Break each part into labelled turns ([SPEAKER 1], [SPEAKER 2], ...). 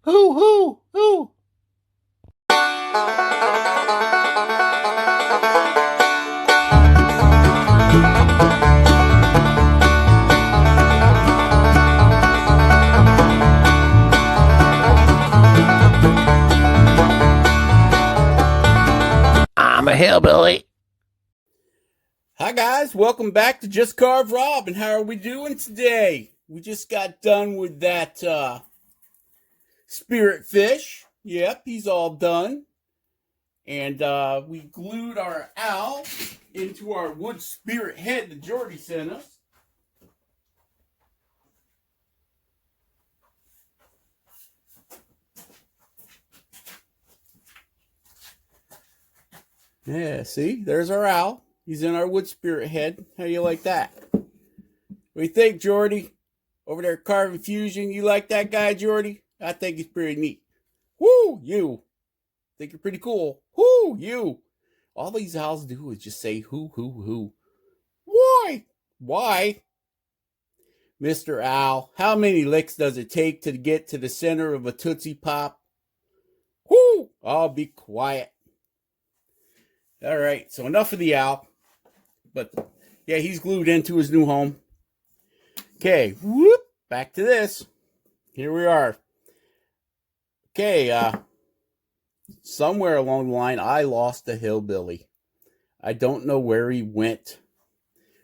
[SPEAKER 1] Hoo, hoo, hoo. I'm a hillbilly. Hi guys, welcome back to Just Carve Rob, and how are we doing today? We just got done with that spirit fish. Yep, he's all done. And we glued our owl into our wood spirit head that Jordy sent us. Yeah, see, there's our owl. He's in our wood spirit head. How you like that? What do you think, Jordy? Over there carving fusion, you like that guy, Jordy? I think he's pretty neat. Woo, you. Think you're pretty cool. Whoo, you. All these owls do is just say who. Why? Why? Mr. Owl, how many licks does it take to get to the center of a Tootsie Pop? Whoo! I'll be quiet. All right, so enough of the owl. But yeah, he's glued into his new home. Okay, whoop, back to this. Here we are. Okay, somewhere along the line, I lost a hillbilly. I don't know where he went.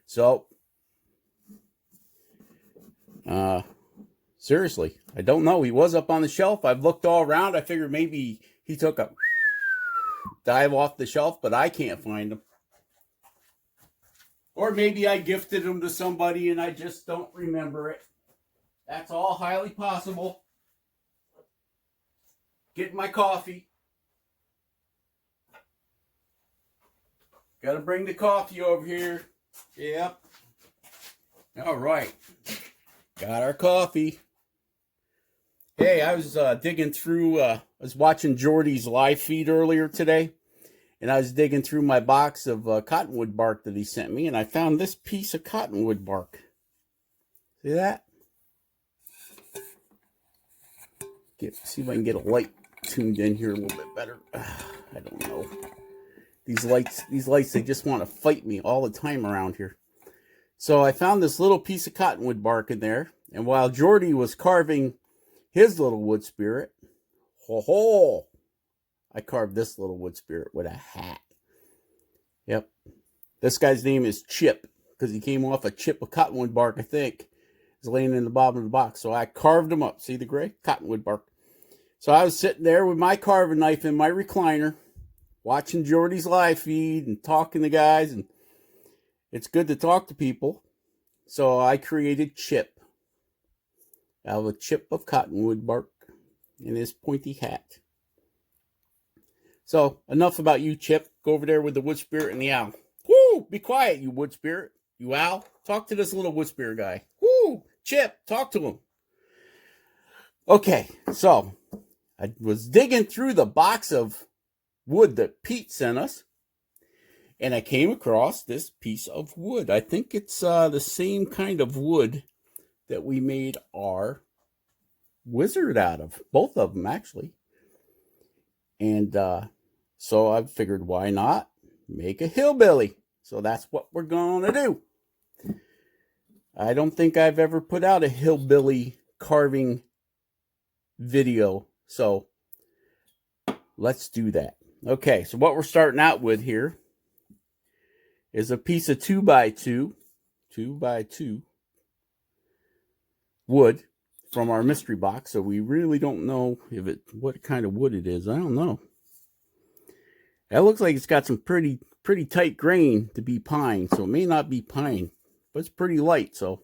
[SPEAKER 1] So, seriously, I don't know. He was up on the shelf. I've looked all around. I figured maybe he took a dive off the shelf, but I can't find him. Or maybe I gifted him to somebody and I just don't remember it. That's all highly possible. Getting my coffee. Gotta bring the coffee over here. Yep. All right. Got our coffee. Hey, I was digging through, I was watching Jordy's live feed earlier today, and I was digging through my box of cottonwood bark that he sent me, and I found this piece of cottonwood bark. See that? See if I can get a light tuned in here a little bit better. I don't know. These lights, they just want to fight me all the time around here. So I found this little piece of cottonwood bark in there, and while Jordy was carving his little wood spirit, I carved this little wood spirit with a hat. Yep. This guy's name is Chip, because he came off a chip of cottonwood bark, I think. Is laying in the bottom of the box. So I carved him up. See the gray? Cottonwood bark. So I was sitting there with my carving knife in my recliner, watching Jordy's live feed and talking to guys, and it's good to talk to people. So I created Chip out of a chip of cottonwood bark in his pointy hat. So enough about you, Chip. Go over there with the wood spirit and the owl. Woo! Be quiet, you wood spirit. You owl. Talk to this little wood spirit guy. Woo! Chip, talk to him. Okay, so I was digging through the box of wood that Pete sent us, and I came across this piece of wood. I think it's the same kind of wood that we made our wizard out of. Both of them, actually. And so I figured, why not make a hillbilly? So that's what we're going to do. I don't think I've ever put out a hillbilly carving video. So let's do that. Okay, so what we're starting out with here is a piece of 2x2 wood from our mystery box. So we really don't know what kind of wood it is. I don't know. That looks like it's got some pretty tight grain to be pine, so it may not be pine, but it's pretty light. So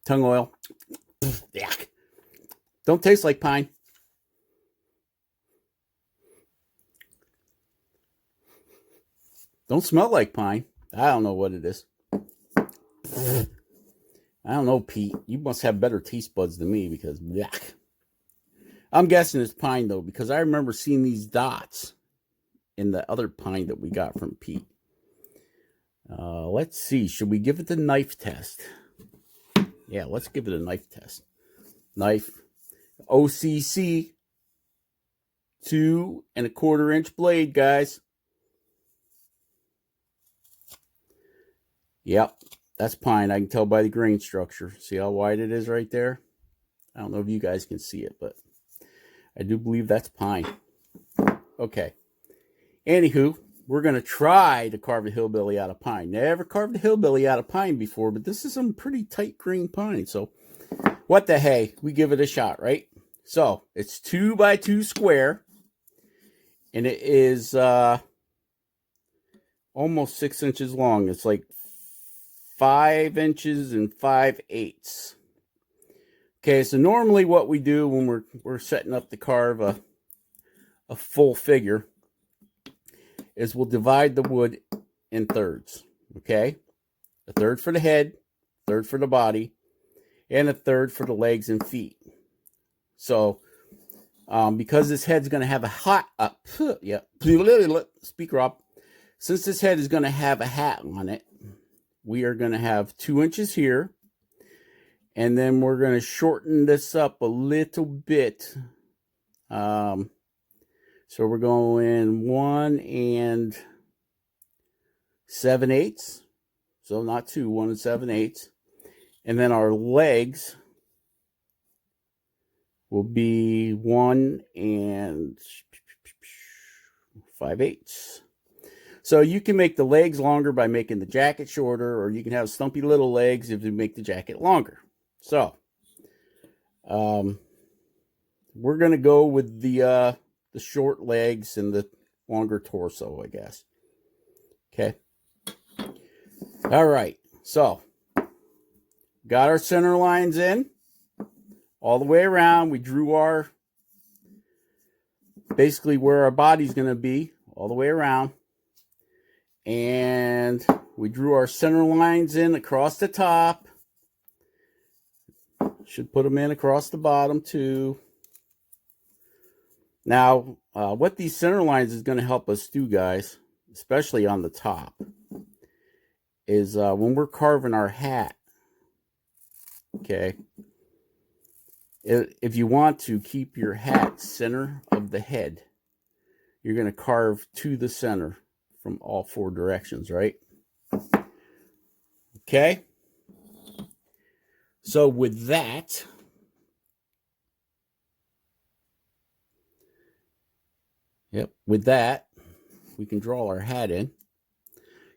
[SPEAKER 1] tongue oil. Yuck. Don't taste like pine. Don't smell like pine. I don't know what it is. I don't know, Pete. You must have better taste buds than me, because yuck. I'm guessing it's pine, though, because I remember seeing these dots in the other pine that we got from Pete. Let's see. Should we give it the knife test? Yeah, let's give it a knife test. Knife, OCC, 2¼ inch blade, guys. Yep, that's pine. I can tell by the grain structure. See how wide it is right there? I don't know if you guys can see it, but I do believe that's pine. Okay. Anywho, we're going to try to carve a hillbilly out of pine. Never carved a hillbilly out of pine before, but this is some pretty tight grain pine. So what the hey, we give it a shot, right? So it's 2 by 2 square, and it is almost 6 inches long. It's like 5 inches and 5/8. Okay, so normally what we do when we're setting up to carve a full figure is we'll divide the wood in thirds. Okay, a third for the head, a third for the body, and a third for the legs and feet. So because this head's going to have speaker up. Since this head is going to have a hat on it, we are going to have 2 inches here, and then we're going to shorten this up a little bit. So we're going 1 7/8. So not 2, 1 7/8. And then our legs will be 1 5/8. So you can make the legs longer by making the jacket shorter, or you can have stumpy little legs if you make the jacket longer. So we're going to go with the short legs and the longer torso, I guess. Okay. All right. So got our center lines in all the way around. We drew our basically where our body's going to be all the way around. And we drew our center lines in across the top. Should put them in across the bottom too. Now, what these center lines is going to help us do, guys, especially on the top, is when we're carving our hat, okay, if you want to keep your hat center of the head, you're going to carve to the center from all 4 directions, right? Okay. So with that, we can draw our hat in.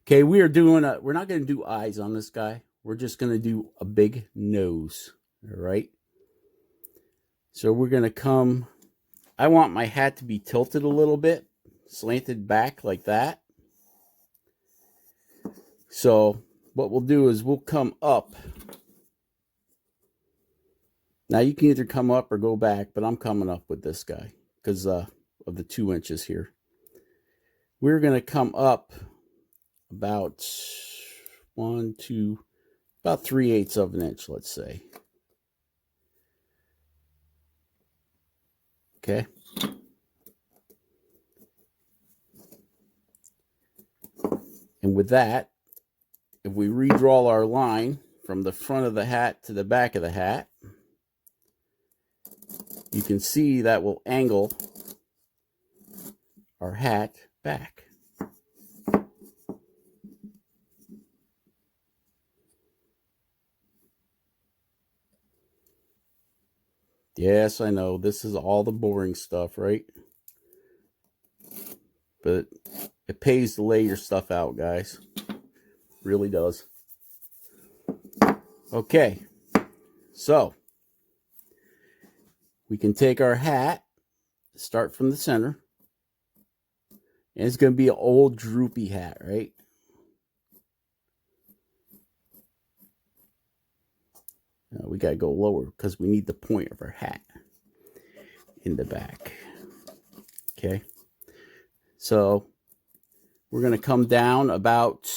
[SPEAKER 1] Okay, we're not going to do eyes on this guy. We're just going to do a big nose, all right? So we're going to come, I want my hat to be tilted a little bit, slanted back like that. So what we'll do is we'll come up. Now you can either come up or go back, but I'm coming up with this guy because of the 2 inches here. We're going to come up about about 3/8 of an inch, let's say. Okay. And with that, if we redraw our line from the front of the hat to the back of the hat, you can see that will angle our hat back. Yes, I know, this is all the boring stuff, right? But it pays to lay your stuff out, guys. Really does. Okay, so we can take our hat, start from the center, and it's going to be an old droopy hat, right? We got to go lower because we need the point of our hat in the back. Okay, so we're going to come down about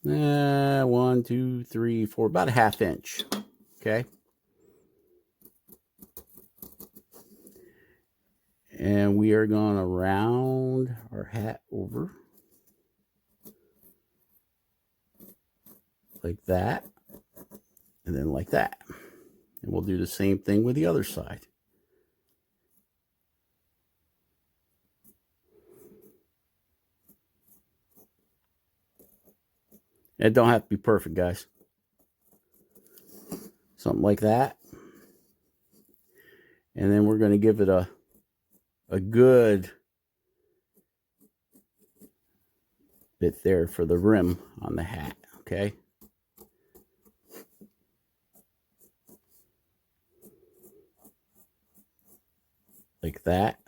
[SPEAKER 1] 1, 2, 3, 4, about a 1/2 inch. Okay, and we are going to round our hat over like that. And then like that. And we'll do the same thing with the other side. It don't have to be perfect, guys. Something like that. And then we're going to give it a good bit there for the rim on the hat, okay? Like that.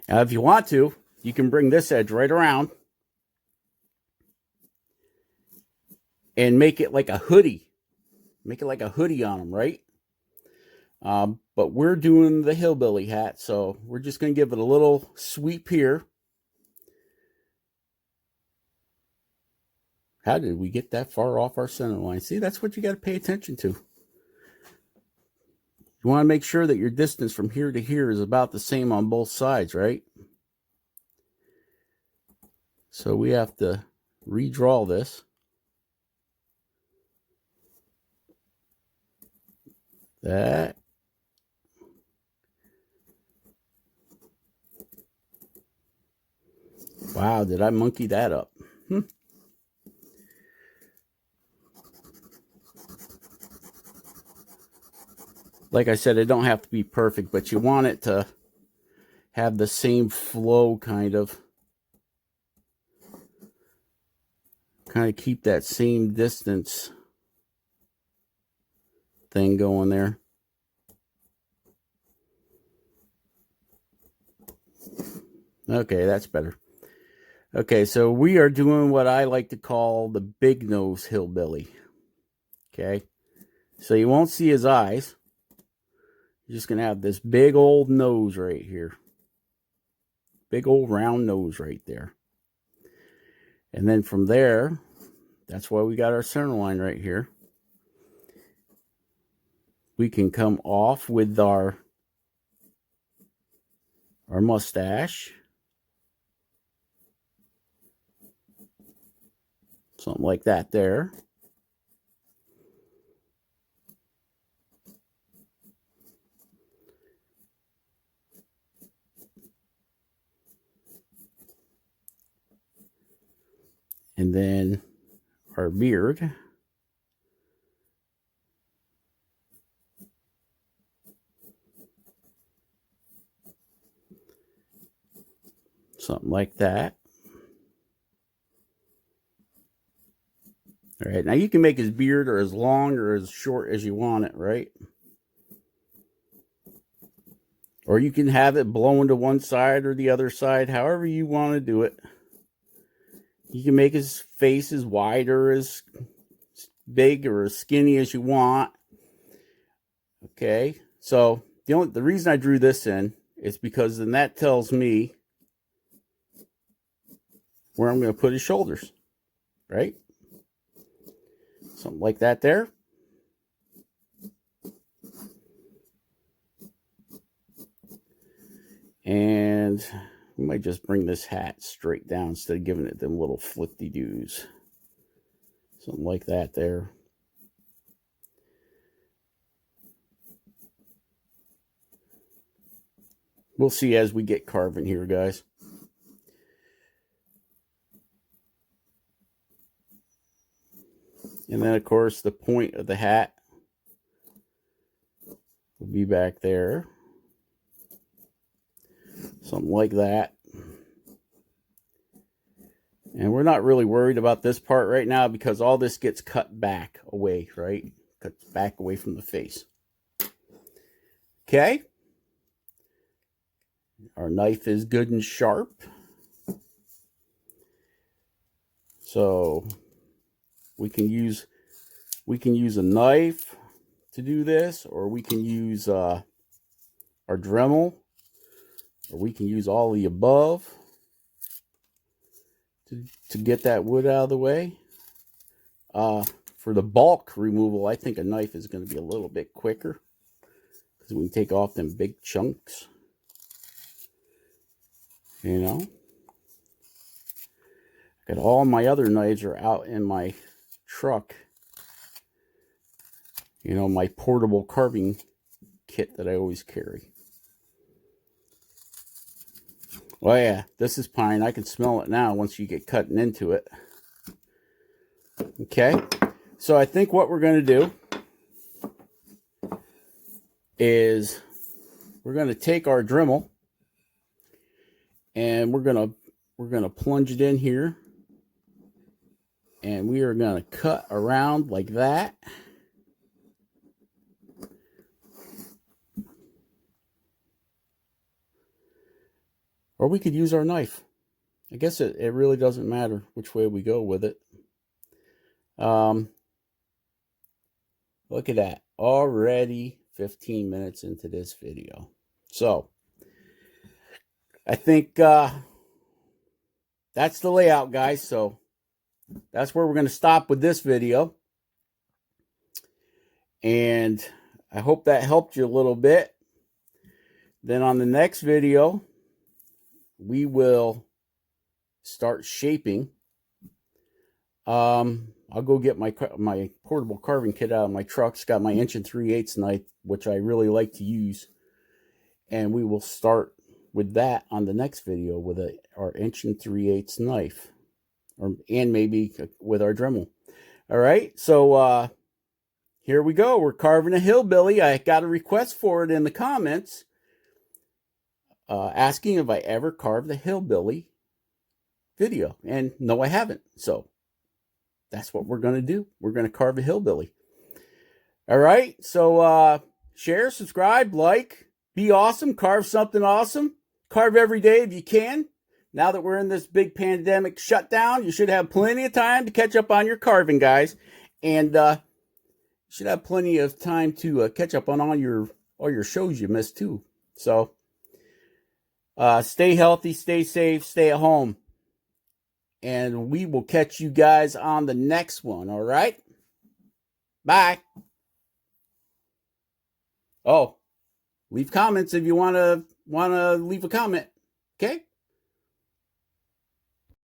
[SPEAKER 1] Now, if you want to, you can bring this edge right around and make it like a hoodie. Make it like a hoodie on them, right? But we're doing the hillbilly hat, so we're just going to give it a little sweep here. How did we get that far off our center line? See, that's what you got to pay attention to. You want to make sure that your distance from here to here is about the same on both sides, right? So we have to redraw this. That. Wow, did I monkey that up? Like I said, it don't have to be perfect, but you want it to have the same flow, kind of keep that same distance thing going there. Okay, that's better. Okay, so we are doing what I like to call the big nose hillbilly. Okay, so you won't see his eyes. You're just going to have this big old nose right here. Big old round nose right there. And then from there, that's why we got our center line right here. We can come off with our mustache. Something like that there. And then our beard. Something like that. All right, now you can make his beard or as long or as short as you want it, right? Or you can have it blowing to one side or the other side, however you want to do it. You can make his face as wide or as big or as skinny as you want. Okay, so the reason I drew this in is because then that tells me where I'm going to put his shoulders, right? Something like that there. And we might just bring this hat straight down instead of giving it them little flip-de-doos. Something like that there. We'll see as we get carving here, guys. And then, of course, the point of the hat will be back there. Something like that. And we're not really worried about this part right now because all this gets cut back away, right? Cuts back away from the face. Okay. Our knife is good and sharp. So we can use a knife to do this, or we can use our Dremel, or we can use all the above to get that wood out of the way. For the bulk removal, I think a knife is going to be a little bit quicker because we can take off them big chunks. You know, got all my other knives are out in my truck. You know, my portable carving kit that I always carry. Oh yeah, this is pine. I can smell it now once you get cutting into it. Okay, so I think what we're going to do is we're going to take our dremel and we're going to plunge it in here, and we are going to cut around like that. Or we could use our knife. I guess it really doesn't matter which way we go with it. Look at that. Already 15 minutes into this video. So, I think that's the layout, guys. So, that's where we're going to stop with this video. And I hope that helped you a little bit. Then on the next video, we will start shaping. I'll go get my portable carving kit out of my truck. It's got my 1 3/8 knife, which I really like to use. And we will start with that on the next video with our 1 3/8 knife. And maybe with our Dremel. All right, so here we go. We're carving a hillbilly. I got a request for it in the comments. Asking if I ever carved the hillbilly video. And no, I haven't. So that's what we're going to do. We're going to carve a hillbilly. All right. So share, subscribe, like, be awesome, carve something awesome. Carve every day if you can. Now that we're in this big pandemic shutdown, you should have plenty of time to catch up on your carving, guys. And you should have plenty of time to catch up on all your shows you missed too. So stay healthy, stay safe, stay at home. And we will catch you guys on the next one, all right? Bye. Oh, leave comments if you want to leave a comment, okay?